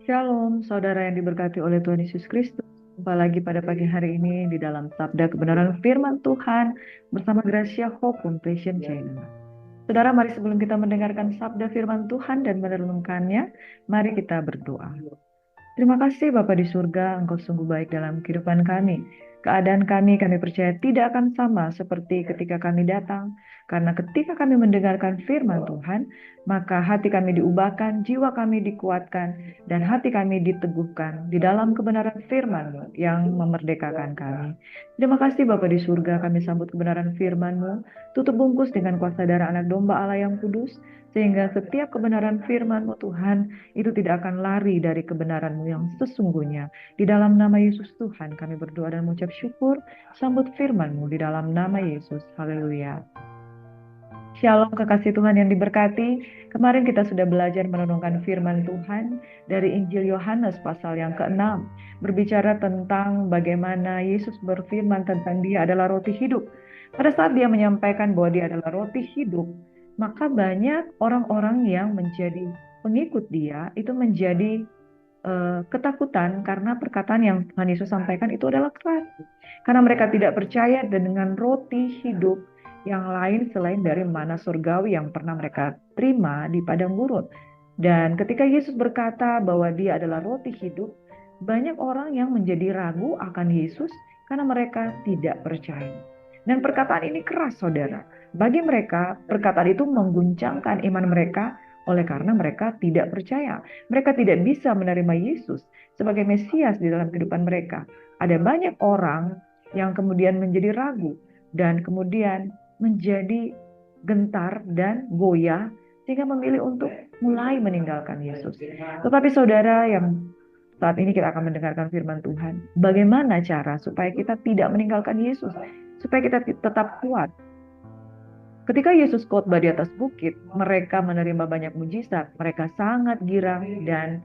Shalom, saudara yang diberkati oleh Tuhan Yesus Kristus. Jumpa lagi pada pagi hari ini di dalam Sabda Kebenaran Firman Tuhan bersama Gracia Hope Compassion Channel. Saudara, mari sebelum kita mendengarkan Sabda Firman Tuhan dan merenungkannya, mari kita berdoa. Terima kasih Bapa di surga, Engkau sungguh baik dalam kehidupan kami. Keadaan kami percaya tidak akan sama seperti ketika kami datang. Karena ketika kami mendengarkan firman Tuhan, maka hati kami diubahkan, jiwa kami dikuatkan, dan hati kami diteguhkan di dalam kebenaran firman yang memerdekakan kami. Terima kasih Bapa di surga, kami sambut kebenaran firman-Mu, tutup bungkus dengan kuasa darah anak domba Allah yang kudus, sehingga setiap kebenaran firman-Mu Tuhan, itu tidak akan lari dari kebenaran-Mu yang sesungguhnya. Di dalam nama Yesus Tuhan kami berdoa dan mengucap syukur, sambut firman-Mu di dalam nama Yesus. Haleluya. Shalom kekasih Tuhan yang diberkati. Kemarin kita sudah belajar merenungkan firman Tuhan dari Injil Yohanes pasal yang ke-6. Berbicara tentang bagaimana Yesus berfirman tentang dia adalah roti hidup. Pada saat dia menyampaikan bahwa dia adalah roti hidup, maka banyak orang-orang yang menjadi pengikut dia itu menjadi ketakutan karena perkataan yang Tuhan Yesus sampaikan itu adalah keras. Karena mereka tidak percaya dengan roti hidup yang lain selain dari mana surgawi yang pernah mereka terima di padang gurun. Dan ketika Yesus berkata bahwa dia adalah roti hidup, banyak orang yang menjadi ragu akan Yesus karena mereka tidak percaya. Dan perkataan ini keras, saudara. Bagi mereka, perkataan itu mengguncangkan iman mereka oleh karena mereka tidak percaya. Mereka tidak bisa menerima Yesus sebagai Mesias di dalam kehidupan mereka. Ada banyak orang yang kemudian menjadi ragu dan kemudian menjadi gentar dan goyah sehingga memilih untuk mulai meninggalkan Yesus. Tetapi saudara yang saat ini kita akan mendengarkan firman Tuhan, bagaimana cara supaya kita tidak meninggalkan Yesus, supaya kita tetap kuat. Ketika Yesus khotbah di atas bukit, mereka menerima banyak mujizat. Mereka sangat girang dan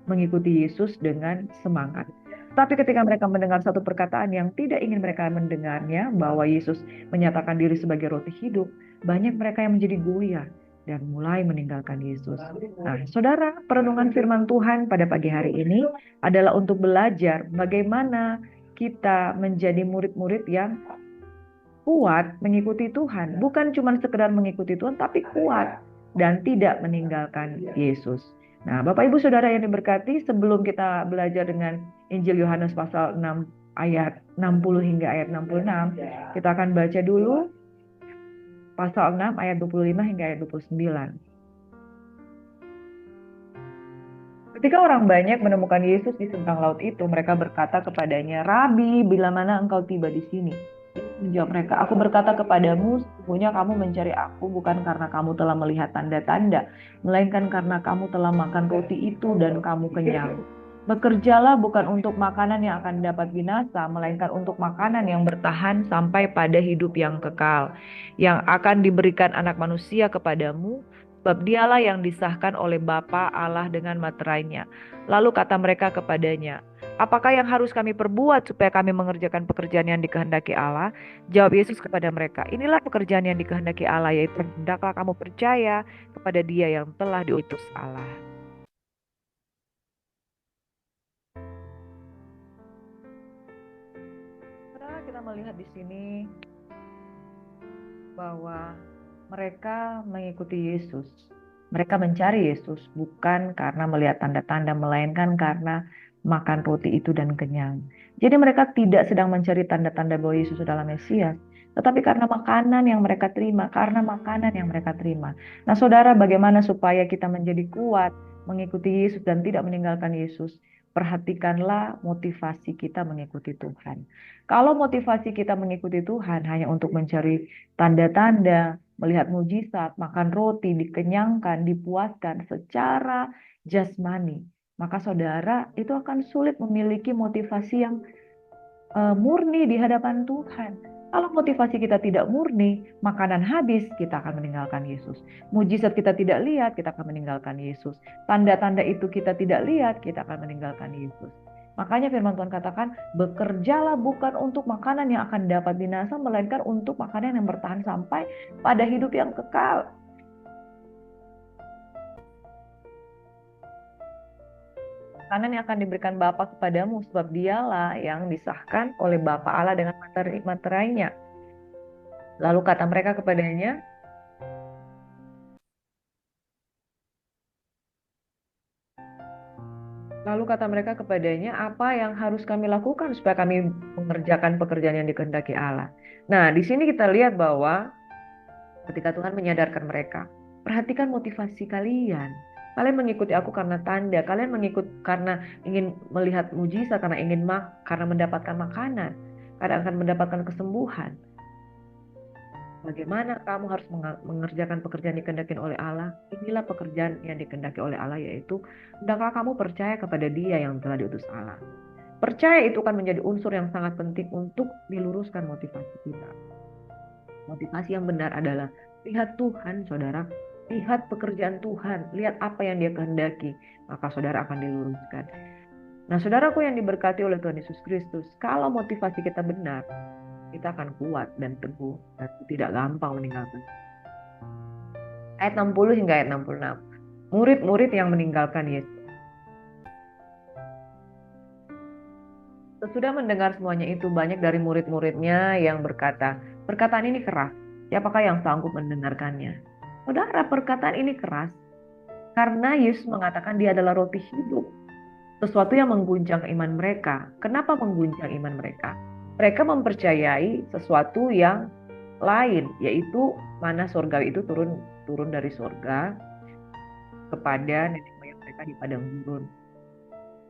mengikuti Yesus dengan semangat. Tapi ketika mereka mendengar satu perkataan yang tidak ingin mereka mendengarnya, bahwa Yesus menyatakan diri sebagai roti hidup, banyak mereka yang menjadi goyah dan mulai meninggalkan Yesus. Nah, saudara, perenungan firman Tuhan pada pagi hari ini adalah untuk belajar bagaimana kita menjadi murid-murid yang kuat mengikuti Tuhan, bukan cuma sekedar mengikuti Tuhan, tapi kuat dan tidak meninggalkan Yesus. Nah, Bapak Ibu Saudara yang diberkati, sebelum kita belajar dengan Injil Yohanes pasal 6 ayat 60 hingga ayat 66, kita akan baca dulu pasal 6 ayat 25 hingga ayat 29. Ketika orang banyak menemukan Yesus di seberang laut itu, mereka berkata kepadanya, "Rabi, bila mana engkau tiba di sini?" Menjawab mereka, "Aku berkata kepadamu, sesungguhnya kamu mencari aku bukan karena kamu telah melihat tanda-tanda, melainkan karena kamu telah makan roti itu dan kamu kenyang. Bekerjalah bukan untuk makanan yang akan dapat binasa, melainkan untuk makanan yang bertahan sampai pada hidup yang kekal, yang akan diberikan anak manusia kepadamu, sebab dialah yang disahkan oleh Bapa Allah dengan materainya." Lalu kata mereka kepadanya, "Apakah yang harus kami perbuat supaya kami mengerjakan pekerjaan yang dikehendaki Allah?" Jawab Yesus kepada mereka, "Inilah pekerjaan yang dikehendaki Allah, yaitu hendaklah kamu percaya kepada Dia yang telah diutus Allah." Saudara, kita melihat di sini bahwa mereka mengikuti Yesus. Mereka mencari Yesus bukan karena melihat tanda-tanda, melainkan karena makan roti itu dan kenyang. Jadi mereka tidak sedang mencari tanda-tanda bahwa Yesus adalah Mesias, tetapi karena makanan yang mereka terima, karena makanan yang mereka terima. Nah, saudara, bagaimana supaya kita menjadi kuat mengikuti Yesus dan tidak meninggalkan Yesus? Perhatikanlah motivasi kita mengikuti Tuhan. Kalau motivasi kita mengikuti Tuhan hanya untuk mencari tanda-tanda, melihat mujizat, makan roti, dikenyangkan, dipuaskan secara jasmani, maka saudara itu akan sulit memiliki motivasi yang murni di hadapan Tuhan. Kalau motivasi kita tidak murni, makanan habis, kita akan meninggalkan Yesus. Mujizat kita tidak lihat, kita akan meninggalkan Yesus. Tanda-tanda itu kita tidak lihat, kita akan meninggalkan Yesus. Makanya firman Tuhan katakan, bekerjalah bukan untuk makanan yang akan dapat binasa, melainkan untuk makanan yang bertahan sampai pada hidup yang kekal. makanan yang akan diberikan Bapa kepadamu, sebab dialah yang disahkan oleh Bapa Allah dengan materainya. Lalu kata mereka kepadanya, apa yang harus kami lakukan supaya kami mengerjakan pekerjaan yang dikehendaki Allah? Nah, di sini kita lihat bahwa ketika Tuhan menyadarkan mereka, perhatikan motivasi kalian. Kalian mengikuti aku karena tanda, kalian mengikut karena ingin melihat mujizat, karena mendapatkan makanan, karena akan mendapatkan kesembuhan. Bagaimana kamu harus mengerjakan pekerjaan dikehendaki oleh Allah? Inilah pekerjaan yang dikehendaki oleh Allah, yaitu hendaklah kamu percaya kepada Dia yang telah diutus Allah. Percaya itu kan menjadi unsur yang sangat penting untuk diluruskan motivasi kita. Motivasi yang benar adalah lihat Tuhan, saudara. Lihat pekerjaan Tuhan, lihat apa yang Dia kehendaki, maka saudara akan diluruskan. Nah, saudaraku yang diberkati oleh Tuhan Yesus Kristus, kalau motivasi kita benar, kita akan kuat dan teguh dan tidak gampang meninggalkan. Ayat 60 hingga ayat 66. Murid-murid yang meninggalkan Yesus. Sesudah mendengar semuanya itu, banyak dari murid-muridnya yang berkata, perkataan ini keras, siapakah yang sanggup mendengarkannya? Saudara, perkataan ini keras karena Yesus mengatakan Dia adalah roti hidup. Sesuatu yang mengguncang iman mereka. Kenapa mengguncang iman mereka? Mereka mempercayai sesuatu yang lain, yaitu mana surgawi itu turun dari surga kepada nenek moyang mereka di padang gurun.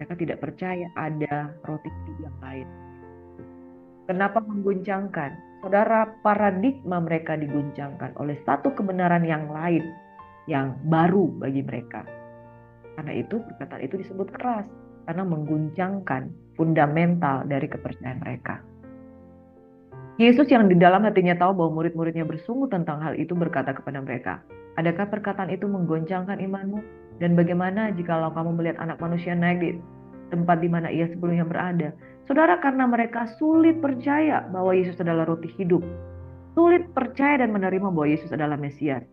Mereka tidak percaya ada roti hidup yang lain. Kenapa mengguncangkan? Saudara, paradigma mereka diguncangkan oleh satu kebenaran yang lain, yang baru bagi mereka. Karena itu perkataan itu disebut keras, karena mengguncangkan fundamental dari kepercayaan mereka. Yesus yang di dalam hatinya tahu bahwa murid-muridnya bersungguh tentang hal itu berkata kepada mereka, adakah perkataan itu menggoncangkan imanmu? Dan bagaimana jikalau kamu melihat anak manusia naik di tempat di mana ia sebelumnya berada? Saudara, karena mereka sulit percaya bahwa Yesus adalah roti hidup. Sulit percaya dan menerima bahwa Yesus adalah Mesias.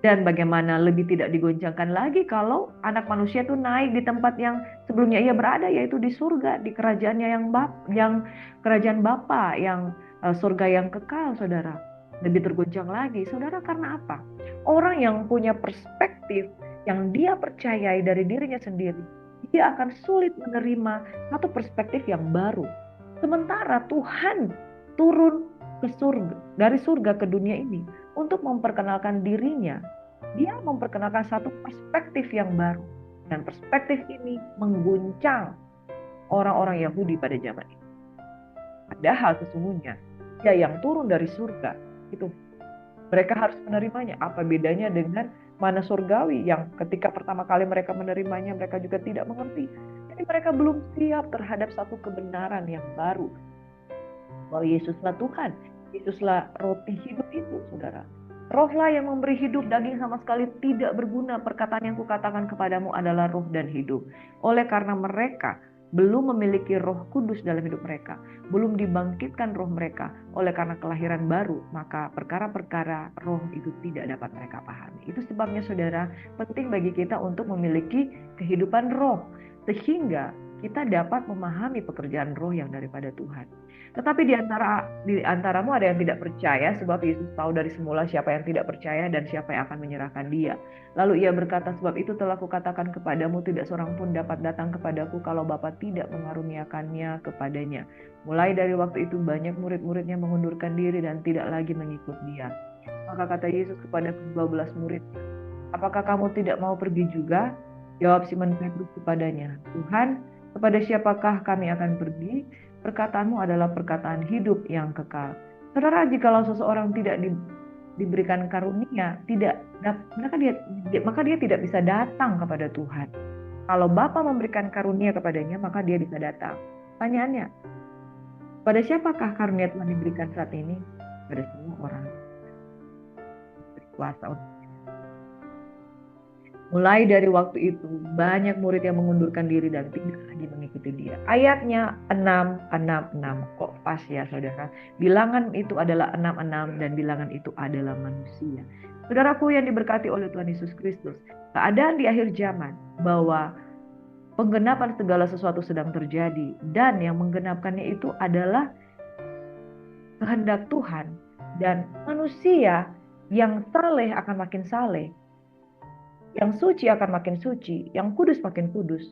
Dan bagaimana lebih tidak digoncangkan lagi kalau anak manusia itu naik di tempat yang sebelumnya ia berada, yaitu di surga, di kerajaannya yang kerajaan Bapa, yang surga yang kekal, saudara. Lebih tergoncang lagi, saudara, karena apa? Orang yang punya perspektif yang dia percayai dari dirinya sendiri, dia akan sulit menerima satu perspektif yang baru. Sementara Tuhan turun ke surga, dari surga ke dunia ini untuk memperkenalkan dirinya. Dia memperkenalkan satu perspektif yang baru. Dan perspektif ini mengguncang orang-orang Yahudi pada zaman itu. Padahal sesungguhnya dia yang turun dari surga itu mereka harus menerimanya. Apa bedanya dengan mana surgawi yang ketika pertama kali mereka menerimanya mereka juga tidak mengerti. Jadi mereka belum siap terhadap satu kebenaran yang baru. Bahwa Yesuslah Tuhan, Yesuslah roti hidup itu, saudara. Rohlah yang memberi hidup, daging sama sekali tidak berguna. Perkataan yang kukatakan kepadamu adalah roh dan hidup. Oleh karena mereka belum memiliki roh kudus dalam hidup mereka, belum dibangkitkan roh mereka oleh karena kelahiran baru, maka perkara-perkara roh itu tidak dapat mereka pahami. Itu sebabnya saudara, penting bagi kita untuk memiliki kehidupan roh, sehingga kita dapat memahami pekerjaan roh yang daripada Tuhan. Tetapi di antaramu ada yang tidak percaya, sebab Yesus tahu dari semula siapa yang tidak percaya dan siapa yang akan menyerahkan dia. Lalu ia berkata, sebab itu telah kukatakan kepadamu, tidak seorang pun dapat datang kepadaku kalau Bapa tidak mengaruniakannya kepadanya. Mulai dari waktu itu banyak murid-muridnya mengundurkan diri dan tidak lagi mengikut dia. Maka kata Yesus kepada ke-12 murid, apakah kamu tidak mau pergi juga? Jawab Simon Petrus kepadanya, Tuhan, kepada siapakah kami akan pergi? Perkataanmu adalah perkataan hidup yang kekal. Saudara, jikalau seseorang tidak diberikan karunia, maka dia tidak bisa datang kepada Tuhan. Kalau Bapa memberikan karunia kepadanya, maka dia bisa datang. Pertanyaannya, pada siapakah karunia Tuhan diberikan saat ini? Pada semua orang berkuasa. Mulai dari waktu itu, banyak murid yang mengundurkan diri dan tidak lagi mengikuti dia. Ayatnya 666. Kok pas ya, saudara? Bilangan itu adalah 66 dan bilangan itu adalah manusia. Saudaraku yang diberkati oleh Tuhan Yesus Kristus, keadaan di akhir zaman bahwa Penggenapan segala sesuatu sedang terjadi, dan yang menggenapkannya itu adalah kehendak Tuhan. Dan manusia yang saleh akan makin saleh, yang suci akan makin suci, yang kudus makin kudus,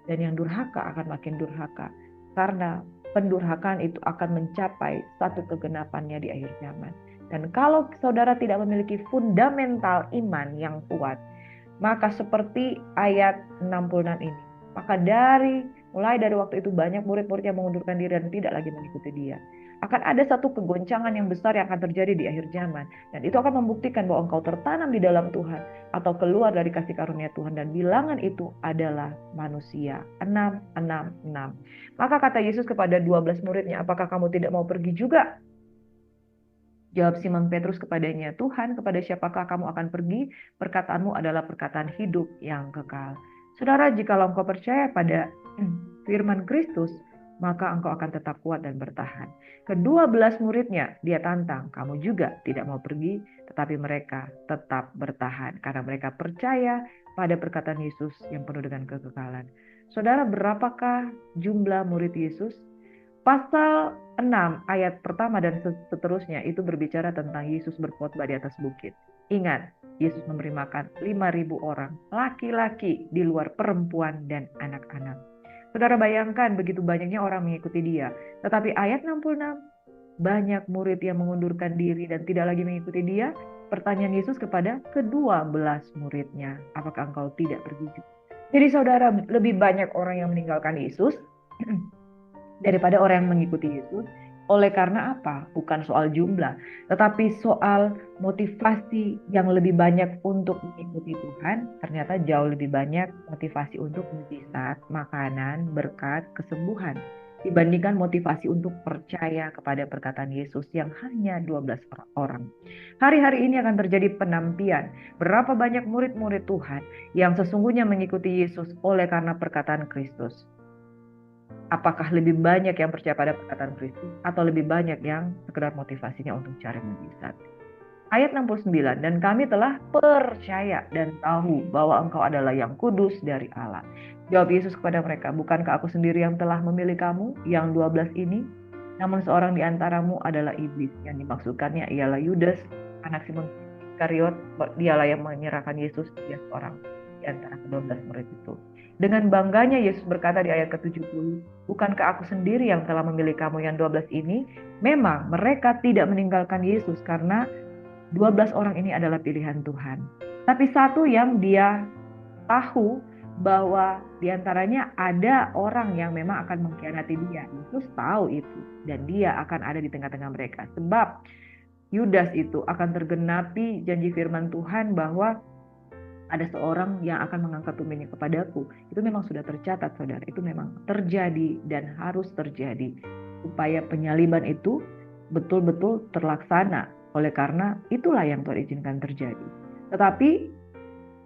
dan yang durhaka akan makin durhaka. Karena pendurhakaan itu akan mencapai satu kegenapannya di akhir zaman. Dan kalau saudara tidak memiliki fundamental iman yang kuat, maka seperti ayat 66 ini, maka mulai dari waktu itu banyak murid-murid yang mengundurkan diri dan tidak lagi mengikuti dia. Akan ada satu kegoncangan yang besar yang akan terjadi di akhir zaman. Dan itu akan membuktikan bahwa engkau tertanam di dalam Tuhan atau keluar dari kasih karunia Tuhan. Dan bilangan itu adalah manusia. 666. Maka kata Yesus kepada 12 muridnya, apakah kamu tidak mau pergi juga? Jawab Simon Petrus kepadanya, Tuhan, kepada siapakah kamu akan pergi? Perkataanmu adalah perkataan hidup yang kekal. Saudara, jikalau engkau percaya pada firman Kristus, maka engkau akan tetap kuat dan bertahan. Ke-12 muridnya dia tantang, kamu juga tidak mau pergi, tetapi mereka tetap bertahan karena mereka percaya pada perkataan Yesus yang penuh dengan kekekalan. Saudara, berapakah jumlah murid Yesus? Pasal 6 ayat pertama dan seterusnya itu berbicara tentang Yesus berkhotbah di atas bukit. Ingat, Yesus memberi makan 5.000 orang, laki-laki di luar perempuan dan anak-anak. Saudara bayangkan begitu banyaknya orang mengikuti dia. Tetapi ayat 66, banyak murid yang mengundurkan diri dan tidak lagi mengikuti dia. Pertanyaan Yesus kepada ke-12 muridnya, apakah engkau tidak pergi juga? Jadi saudara, lebih banyak orang yang meninggalkan Yesus daripada orang yang mengikuti Yesus. Oleh karena apa? Bukan soal jumlah, tetapi soal motivasi yang lebih banyak untuk mengikuti Tuhan. Ternyata jauh lebih banyak motivasi untuk mujizat, makanan, berkat, kesembuhan, dibandingkan motivasi untuk percaya kepada perkataan Yesus yang hanya 12 orang. Hari-hari ini akan terjadi penampian. Berapa banyak murid-murid Tuhan yang sesungguhnya mengikuti Yesus oleh karena perkataan Kristus. Apakah lebih banyak yang percaya pada perkataan Kristus atau lebih banyak yang sekedar motivasinya untuk cari mujizat? Ayat 69, dan kami telah percaya dan tahu bahwa engkau adalah yang kudus dari Allah. Jawab Yesus kepada mereka, bukankah aku sendiri yang telah memilih kamu, yang 12 ini? Namun seorang di antaramu adalah iblis. Yang dimaksudkannya ialah Yudas, anak Simon Iskariot. Dialah yang menyerahkan Yesus, dia seorang di antara ke-12 murid itu. Dengan bangganya Yesus berkata di ayat ke-70, bukankah aku sendiri yang telah memilih kamu yang 12 ini? Memang mereka tidak meninggalkan Yesus karena 12 orang ini adalah pilihan Tuhan. Tapi satu yang dia tahu bahwa diantaranya ada orang yang memang akan mengkhianati dia. Yesus tahu itu dan dia akan ada di tengah-tengah mereka. Sebab Yudas itu akan tergenapi janji firman Tuhan bahwa ada seorang yang akan mengangkat tumbenya kepadaku. Itu memang sudah tercatat, saudara. Itu memang terjadi dan harus terjadi. Supaya penyaliban itu betul-betul terlaksana. Oleh karena itulah yang Tuhan izinkan terjadi. Tetapi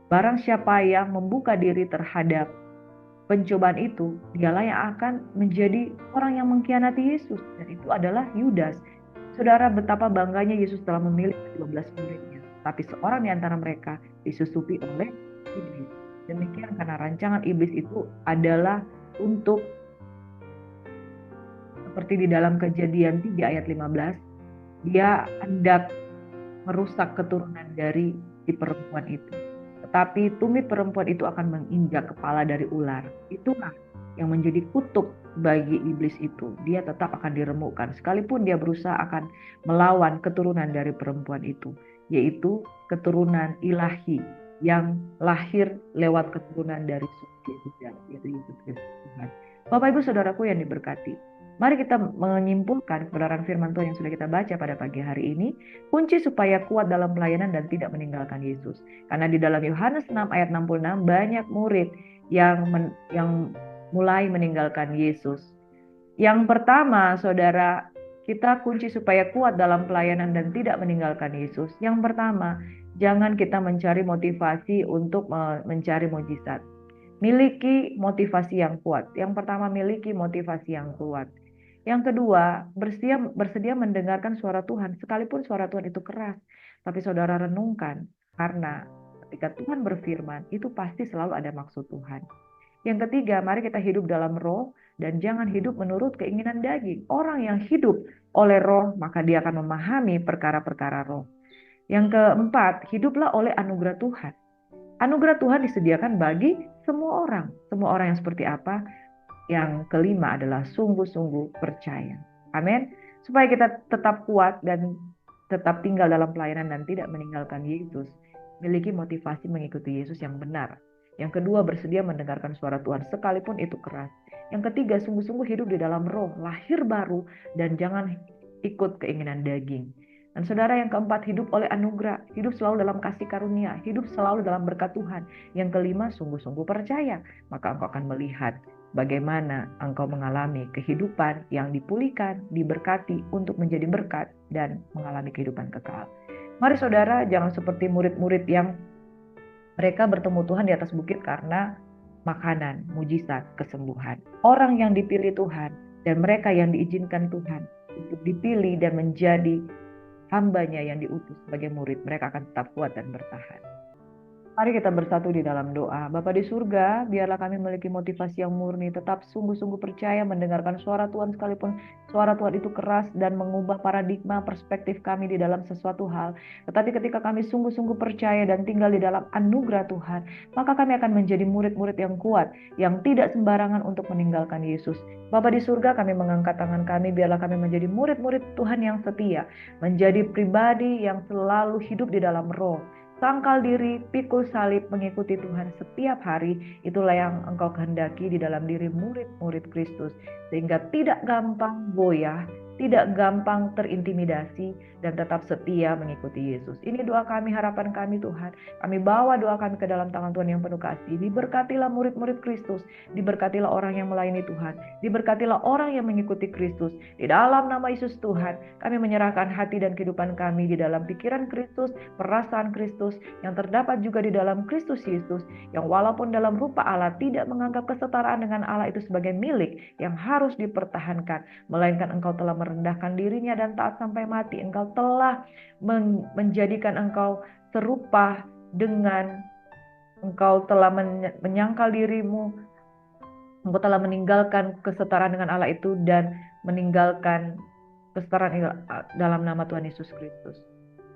barang siapa yang membuka diri terhadap pencobaan itu, dialah yang akan menjadi orang yang mengkhianati Yesus. Dan itu adalah Yudas. Saudara, betapa bangganya Yesus telah memilih 12 muridnya. Tapi seorang di antara mereka disusupi oleh iblis. Demikian karena rancangan iblis itu adalah untuk, seperti di dalam Kejadian 3 ayat 15, dia hendak merusak keturunan dari si perempuan itu. Tetapi tumit perempuan itu akan menginjak kepala dari ular. Itulah yang menjadi kutuk bagi iblis itu. Dia tetap akan diremukkan sekalipun dia berusaha akan melawan keturunan dari perempuan itu, yaitu keturunan ilahi yang lahir lewat keturunan dari suci yaitu Yesus Kristus Tuhan. Bapak Ibu Saudaraku yang diberkati, mari kita menyimpulkan kebenaran firman Tuhan yang sudah kita baca pada pagi hari ini. Kunci supaya kuat dalam pelayanan dan tidak meninggalkan Yesus. Karena di dalam Yohanes 6 ayat 66 banyak murid yang mulai meninggalkan Yesus. Yang pertama, saudara, kita kunci supaya kuat dalam pelayanan dan tidak meninggalkan Yesus. Yang pertama, jangan kita mencari motivasi untuk mencari mujizat. Miliki motivasi yang kuat. Yang pertama, miliki motivasi yang kuat. Yang kedua, bersedia mendengarkan suara Tuhan, sekalipun suara Tuhan itu keras. Tapi saudara renungkan, karena ketika Tuhan berfirman, itu pasti selalu ada maksud Tuhan. Yang ketiga, mari kita hidup dalam roh dan jangan hidup menurut keinginan daging. Orang yang hidup oleh roh, maka dia akan memahami perkara-perkara roh. Yang keempat, hiduplah oleh anugerah Tuhan. Anugerah Tuhan disediakan bagi semua orang yang seperti apa? Yang kelima adalah sungguh-sungguh percaya. Amin. Supaya kita tetap kuat dan tetap tinggal dalam pelayanan dan tidak meninggalkan Yesus. Miliki motivasi mengikuti Yesus yang benar. Yang kedua, bersedia mendengarkan suara Tuhan sekalipun itu keras. Yang ketiga, sungguh-sungguh hidup di dalam roh, lahir baru, dan jangan ikut keinginan daging. Dan saudara, yang keempat, hidup oleh anugerah, hidup selalu dalam kasih karunia, hidup selalu dalam berkat Tuhan. Yang kelima, sungguh-sungguh percaya, maka engkau akan melihat bagaimana engkau mengalami kehidupan yang dipulihkan, diberkati untuk menjadi berkat dan mengalami kehidupan kekal. Mari saudara, jangan seperti murid-murid yang mereka bertemu Tuhan di atas bukit karena makanan, mujizat, kesembuhan. Orang yang dipilih Tuhan dan mereka yang diizinkan Tuhan untuk dipilih dan menjadi hambanya yang diutus sebagai murid, mereka akan tetap kuat dan bertahan. Mari kita bersatu di dalam doa. Bapa di surga, biarlah kami memiliki motivasi yang murni, tetap sungguh-sungguh percaya mendengarkan suara Tuhan sekalipun suara Tuhan itu keras dan mengubah paradigma perspektif kami di dalam sesuatu hal. Tetapi ketika kami sungguh-sungguh percaya dan tinggal di dalam anugerah Tuhan, maka kami akan menjadi murid-murid yang kuat, yang tidak sembarangan untuk meninggalkan Yesus. Bapa di surga, kami mengangkat tangan kami, biarlah kami menjadi murid-murid Tuhan yang setia, menjadi pribadi yang selalu hidup di dalam roh. Sangkal diri, pikul salib, mengikuti Tuhan setiap hari. Itulah yang engkau kehendaki di dalam diri murid-murid Kristus. Sehingga tidak gampang goyah, tidak gampang terintimidasi, dan tetap setia mengikuti Yesus. Ini doa kami, harapan kami Tuhan. Kami bawa doa kami ke dalam tangan Tuhan yang penuh kasih. Diberkatilah murid-murid Kristus. Diberkatilah orang yang melayani Tuhan. Diberkatilah orang yang mengikuti Kristus. Di dalam nama Yesus Tuhan, kami menyerahkan hati dan kehidupan kami di dalam pikiran Kristus, perasaan Kristus, yang terdapat juga di dalam Kristus Yesus, yang walaupun dalam rupa Allah tidak menganggap kesetaraan dengan Allah itu sebagai milik yang harus dipertahankan, melainkan engkau telah merendahkan dirinya dan taat sampai mati. Engkau telah menjadikan engkau serupa dengan, engkau telah menyangkal dirimu, engkau telah meninggalkan kesetaraan dengan Allah itu dan meninggalkan kesetaraan dalam nama Tuhan Yesus Kristus.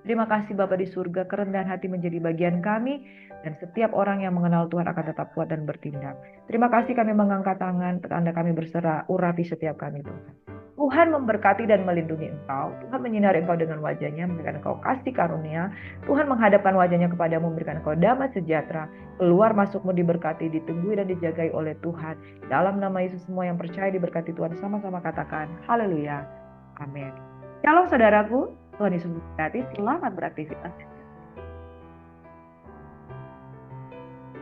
Terima kasih Bapa di surga, kerendahan hati menjadi bagian kami, dan setiap orang yang mengenal Tuhan akan tetap kuat dan bertindak. Terima kasih, kami mengangkat tangan, tanda kami berserah, urapi setiap kami Tuhan. Tuhan memberkati dan melindungi engkau. Tuhan menyinari engkau dengan wajahnya, memberikan engkau kasih karunia. Tuhan menghadapkan wajahnya kepadamu, memberikan engkau damai sejahtera. Keluar masukmu diberkati, ditunggui dan dijagai oleh Tuhan. Dalam nama Yesus, semua yang percaya diberkati Tuhan. Sama-sama katakan, haleluya, amin. Shalom saudaraku, Tuhan Yesus memberkati. Selamat beraktivitas.